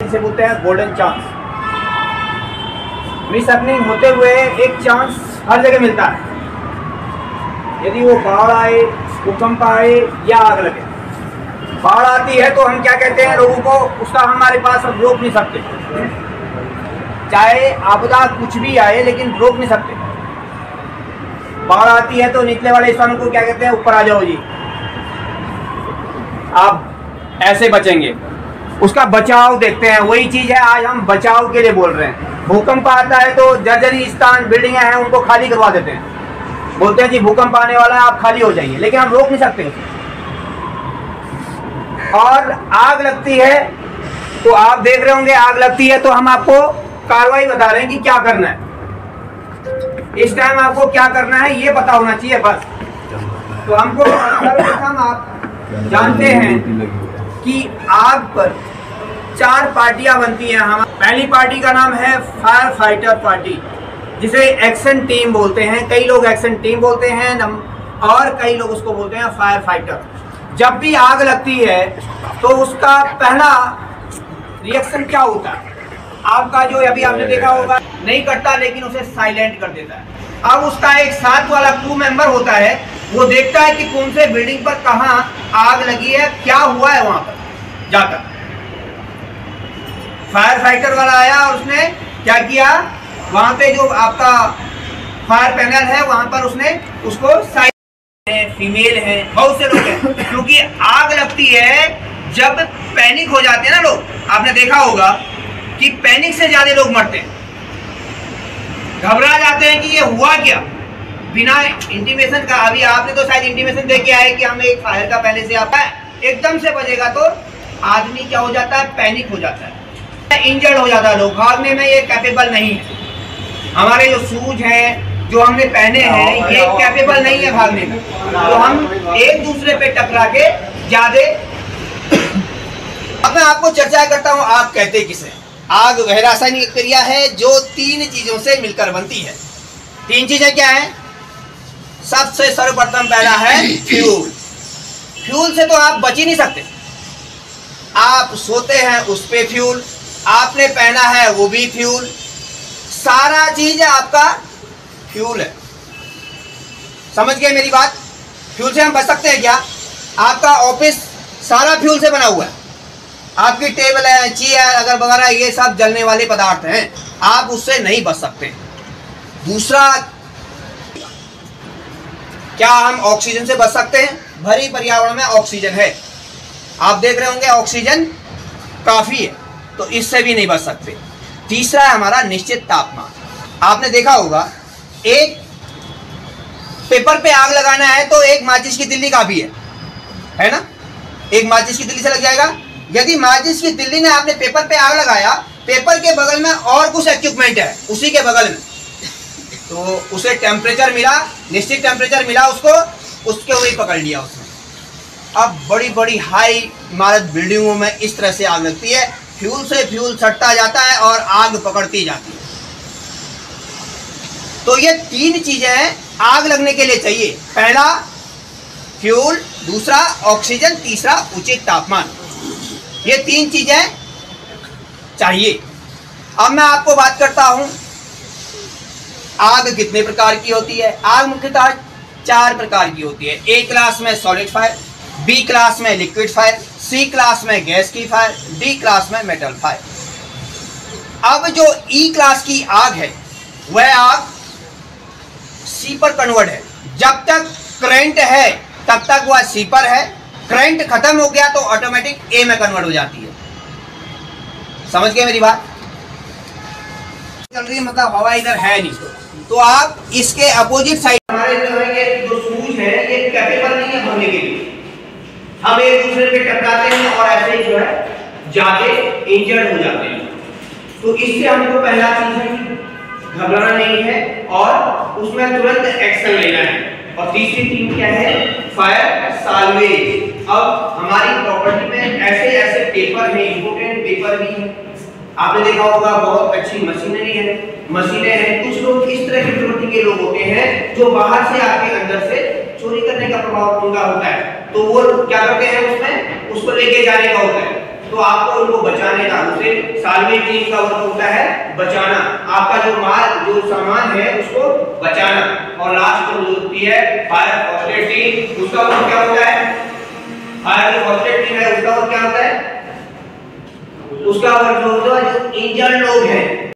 जिसे बोलते हैं गोल्डन चांस। मिस हैपनिंग होते हुए एक चांस हर जगह मिलता है, यदि वो बाढ़ आए, भूकंप आए या आग लगे। बाढ़ आती है तो हम क्या कहते हैं लोगों को, उसका हमारे पास अब रोक नहीं सकते, चाहे आपदा कुछ भी आए लेकिन रोक नहीं सकते। बाढ़ आती है तो निचले वाले स्थानों को क्या कहते हैं, ऊपर आ जाओ जी, आप ऐसे बचेंगे। उसका बचाव देखते हैं, वही चीज है आज हम बचाव के लिए बोल रहे हैं। भूकंप आता है तो जर्जरी स्थान बिल्डिंगें हैं उनको खाली करवा देते हैं, बोलते हैं जी भूकंप आने वाला है आप खाली हो जाइए, लेकिन हम रोक नहीं सकते उसे। और आग लगती है तो आप देख रहे होंगे, आग लगती है तो हम आपको कार्रवाई बता रहे हैं कि क्या करना है, इस टाइम आपको क्या करना है ये पता होना चाहिए बस। तो हमको सर्वप्रथम आप जानते हैं कि आग पर 4 पार्टियां बनती हैं। हम पहली पार्टी का नाम है फायर फाइटर पार्टी, जिसे एक्शन टीम बोलते हैं, कई लोग एक्शन टीम बोलते हैं और कई लोग उसको बोलते हैं फायर फाइटर। जब भी आग लगती है तो उसका पहला रिएक्शन क्या होता है, आपका जो अभी आपने देखा होगा नहीं करता लेकिन उसे साइलेंट कर देता है। अब उसका एक साथ वाला क्रू मेंबर होता है, वो देखता है कि कौन से बिल्डिंग पर कहाँ आग लगी है, क्या हुआ है वहां पर जाकर। फायर फाइटर वाला आया और उसने क्या किया, वहां पे जो आपका फायर पैनल है वहां पर उसने उसको फीमेल है, बहुत से लोग हैं, क्योंकि आग लगती है जब पैनिक हो जाते हैं ना लोग। आपने देखा होगा कि पैनिक से ज्यादा लोग मरते हैं, घबरा जाते हैं कि ये हुआ क्या, बिना इंटीमेशन का। अभी आपने तो शायद इंटीमेशन दे के आए कि हमें एक फायर का पहले से आता है, एकदम से बजेगा तो आदमी क्या हो जाता है, पैनिक हो जाता है, इंजर्ड हो जाता है। लोग भागने में ये कैपेबल नहीं है, हमारे जो शूज हैं जो हमने पहने हैं ये कैपेबल नहीं है भागने में, तो हम एक दूसरे पे टकरा के ज्यादा। अब मैं आपको चर्चा करता हूं आग कहते किसे। आग वह रासायनिक क्रिया है जो 3 चीजों से मिलकर बनती है। 3 चीजें क्या है, सबसे सर्वप्रथम पहला है फ्यूल। फ्यूल से तो आप बच ही नहीं सकते, आप सोते हैं उस पे फ्यूल, आपने पहना है वो भी फ्यूल, सारा चीज आपका फ्यूल है। समझ गए मेरी बात? फ्यूल से हम बच सकते हैं क्या? आपका ऑफिस सारा फ्यूल से बना हुआ है, आपकी टेबल है, चेयर अगर वगैरह ये सब जलने वाले पदार्थ हैं, आप उससे नहीं बच सकते। दूसरा, क्या हम ऑक्सीजन से बच सकते हैं? भरी पर्यावरण में ऑक्सीजन है, आप देख रहे होंगे ऑक्सीजन काफी है, तो इससे भी नहीं बच सकते। तीसरा है हमारा निश्चित तापमान। आपने देखा होगा एक पेपर पे आग लगाना है तो एक माचिस की तिल्ली काफी है ना, एक माचिस की तिल्ली से लग जाएगा। यदि माचिस की तिल्ली ने आपने पेपर पे आग लगाया, पेपर के बगल में और कुछ इक्विपमेंट है उसी के बगल में, तो उसे टेम्परेचर मिला, निश्चित टेम्परेचर मिला उसको, उसके वही पकड़ लिया उसने। अब बड़ी बड़ी हाई इमारत बिल्डिंगों में इस तरह से आग लगती है, फ्यूल से फ्यूल सटता जाता है और आग पकड़ती जाती है। तो ये 3 चीजें आग लगने के लिए चाहिए, पहला फ्यूल, दूसरा ऑक्सीजन, तीसरा उचित तापमान। ये 3 चीजें चाहिए। अब मैं आपको बात करता हूं आग कितने प्रकार की होती है। आग मुख्यतः 4 प्रकार की होती है। ए क्लास में सॉलिड फायर, बी क्लास में लिक्विड फायर, सी क्लास में गैस की फायर, डी क्लास में मेटल फायर। अब जो ई क्लास की आग है वह आग सी पर कन्वर्ट है। जब तक करंट है तब तक वह सी पर है, करंट खत्म हो गया तो ऑटोमेटिक ए में कन्वर्ट हो जाती है। समझ गए मेरी बात? चल रही मतलब हवा इधर है नहीं, तो आप इसके अपोजिट साइड, हमारे जो है ये जो शूज है ये कैपेबल नहीं है भरने के लिए, हम एक दूसरे पे टकराते हैं और ऐसे ही जो है जाके इंजर्ड हो जाते हैं। तो इससे हमको पहला चीज है घबराना नहीं है और उसमें तुरंत एक्शन लेना है। और तीसरी टीम क्या है, फायर साल्वेज। अब हमारी प्रॉपर्टी में ऐसे ऐसे पेपर है, इंपोर्टेंट पेपर भी है, आपने देखा होगा बहुत अच्छी मशीनरी है, मशीनें हैं। कुछ लोग इस तरह की प्रवृत्ति के लोग होते हैं जो बाहर से आके अंदर से चोरी करने का प्रभाव उनका होता है, तो वो क्या करते हैं उसमें उसको लेके जाने का होता है। तो आपको उनको बचाने का, उसे साल्वेज टीम का वर्क होता है बचाना, आपका जो माल जो सामान है उसको बचाना। और लास्ट जो होती है फायर फर्स्ट टीम, उसका वर्क क्या होता है? फायर जो फर्स्ट टीम है उसका वर्क क्या होता है? उसका वर्क जो होता है जो इंजर्ड लोग हैं